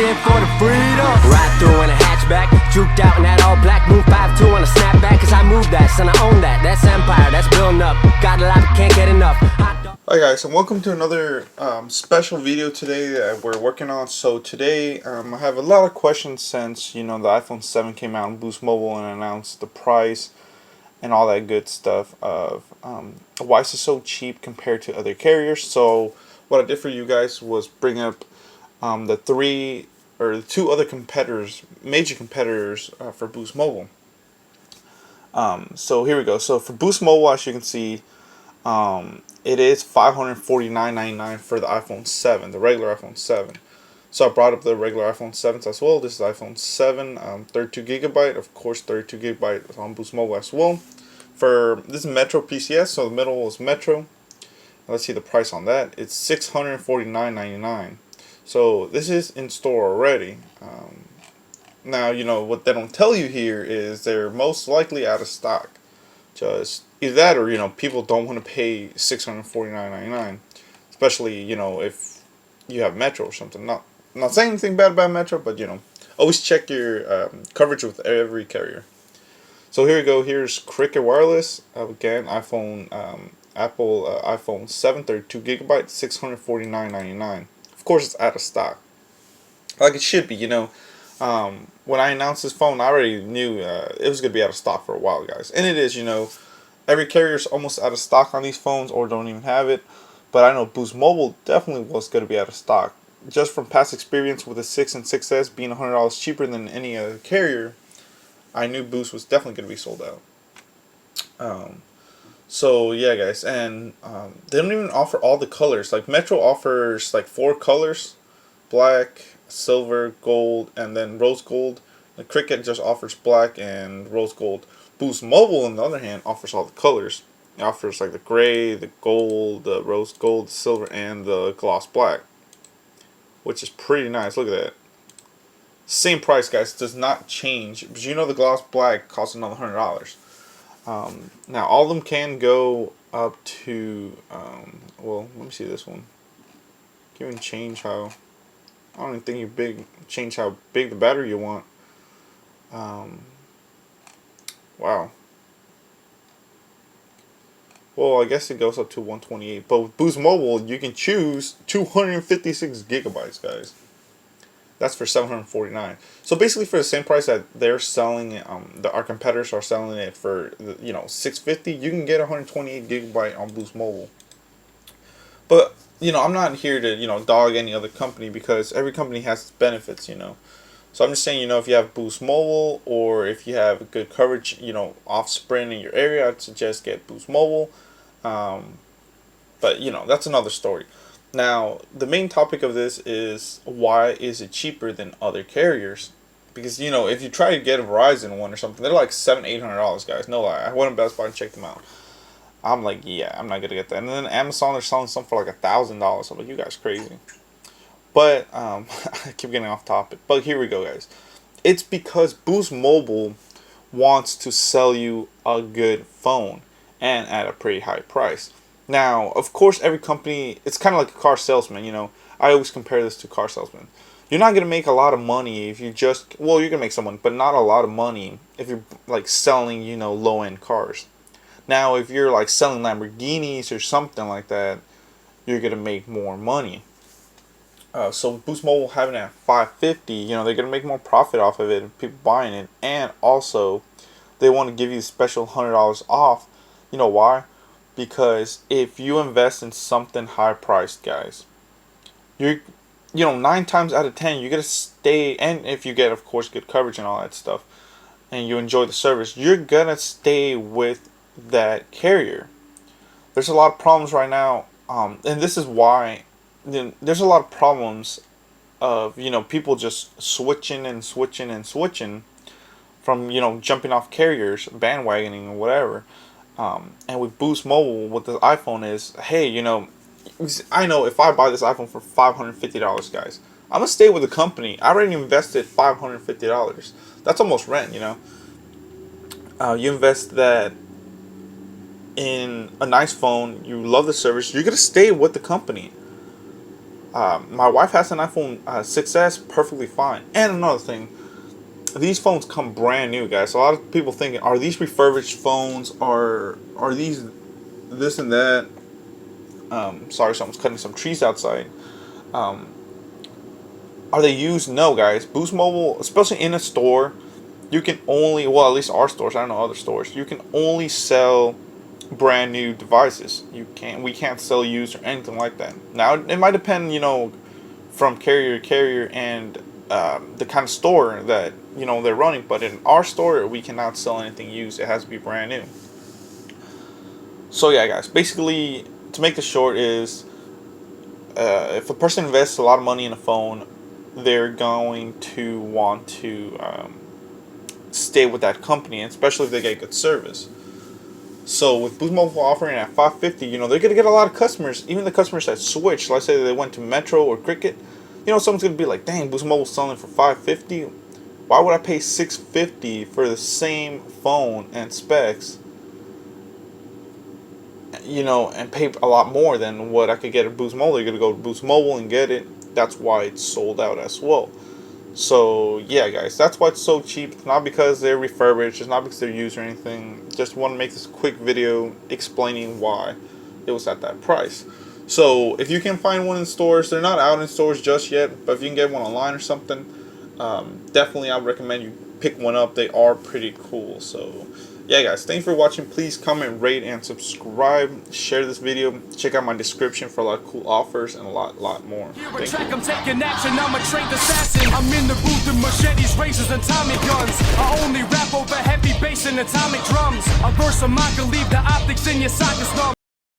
fighting for the freedom. Ride through in a hatchback, juked out in that all black. Move 5'2" on a snapback, cause I move that, son, I own that. That's empire, that's building up. Got a lot, but can't get enough. Hi guys, and welcome to another special video today that we're working on. So today I have a lot of questions since the iPhone 7 came out and Boost Mobile and announced the price and all that good stuff of why is it so cheap compared to other carriers. So what I did for you guys was bring up the two other competitors, major competitors for Boost Mobile. So here we go. So for Boost Mobile, as you can see, it is $549.99 for the iPhone 7, the regular iPhone 7. So I brought up the regular iPhone 7s as well. This is iPhone 7, 32GB, of course 32GB on Boost Mobile as well. For this is Metro PCS, so the middle is Metro. Let's see the price on that. It's $649.99. So this is in store already. Now what they don't tell you here is they're most likely out of stock. Just either that or people don't want to pay $649.99, especially if you have Metro or something. Not saying anything bad about Metro, but always check your coverage with every carrier. So here we go. Here's Cricket Wireless again, iPhone Apple iPhone 7, 32GB, $649.99. Of course, it's out of stock, like it should be. When I announced this phone, I already knew it was going to be out of stock for a while, guys. And it is, every carrier is almost out of stock on these phones or don't even have it. But I know Boost Mobile definitely was going to be out of stock. Just from past experience with the 6 and 6S being $100 cheaper than any other carrier, I knew Boost was definitely going to be sold out. So yeah, guys. And they don't even offer all the colors. Like Metro offers like 4 colors: black, silver, gold, and then rose gold. The Cricket just offers black and rose gold. Boost Mobile, on the other hand, offers all the colors. It offers like the gray, the gold, the rose gold, the silver, and the gloss black, which is pretty nice. Look at that. Same price, guys. Does not change. But the gloss black costs another $100. Now all of them can go up to well, let me see this one. You can change how. I don't even think you change how big the battery you want. Wow. Well, I guess it goes up to 128. But with Boost Mobile, you can choose 256GB, guys. That's for $749. So basically, for the same price that they're selling, our competitors are selling it for, $650. You can get 128GB on Boost Mobile. But I'm not here to dog any other company, because every company has its benefits. So I'm just saying, if you have Boost Mobile or if you have good coverage, off Sprint in your area, I'd suggest get Boost Mobile. But that's another story. Now the main topic of this is, why is it cheaper than other carriers? Because if you try to get a Verizon one or something, they're like $700-800, guys. No lie, I went to Best Buy and checked them out. I'm like, yeah, I'm not gonna get that. And then Amazon, they're selling something for like $1,000. I'm like, you guys crazy. But I keep getting off topic. But here we go, guys. It's because Boost Mobile wants to sell you a good phone and at a pretty high price. Now, of course, every company, it's kind of like a car salesman. I always compare this to car salesman. You're not gonna make a lot of money if you well, you're gonna make some money, but not a lot of money if you're like selling low end cars. Now, if you're like selling Lamborghinis or something like that, you're gonna make more money. So Boost Mobile having it at $550, they're gonna make more profit off of it and people buying it, and also they want to give you a special $100 off. You know why? Because if you invest in something high priced, guys, you're 9 times out of 10 you're gonna stay, and if you get, of course, good coverage and all that stuff, and you enjoy the service, you're gonna stay with that carrier. There's a lot of problems right now, and this is why there's a lot of problems of people just switching from jumping off carriers, bandwagoning or whatever. And with Boost Mobile, what the iPhone is, hey, I know if I buy this iPhone for $550, guys, I'm gonna stay with the company. I already invested $550. That's almost rent. You invest that in a nice phone, you love the service, you're gonna stay with the company. My wife has an iPhone 6s, perfectly fine. And another thing, these phones come brand new, guys. A lot of people thinking, are these refurbished phones? Are these this and that? Sorry, someone's cutting some trees outside. Are they used? No, guys. Boost Mobile, especially in a store, you can only, well, at least our stores, I don't know other stores, you can only sell brand new devices. We can't sell used or anything like that. Now, it might depend, from carrier to carrier and the kind of store that they're running. But in our store, we cannot sell anything used. It has to be brand new. So yeah, guys. Basically, to make this short, is if a person invests a lot of money in a phone, they're going to want to stay with that company, especially if they get good service. So with Boost Mobile offering at $550, they're gonna get a lot of customers. Even the customers that switch, let's say they went to Metro or Cricket, someone's gonna be like, "Dang, Boost Mobile's selling for $550. Why would I pay $650 for the same phone and specs? And pay a lot more than what I could get at Boost Mobile." They're gonna go to Boost Mobile and get it. That's why it's sold out as well. So yeah, guys, that's why it's so cheap. It's not because they're refurbished, it's not because they're used or anything. Just want to make this quick video explaining why it was at that price. So if you can find one in stores, they're not out in stores just yet, but if you can get one online or something, definitely I would recommend you pick one up. They are pretty cool. So yeah, guys, thanks for watching. Please comment, rate, and subscribe. Share this video. Check out my description for a lot of cool offers and a lot more. Thank you. I'm taking action, I'm a trained assassin. I'm in the booth with machetes, razors, and Tommy guns. I only rap over heavy bass and atomic drums. A verse of mine can leave the optics in your sockets numb.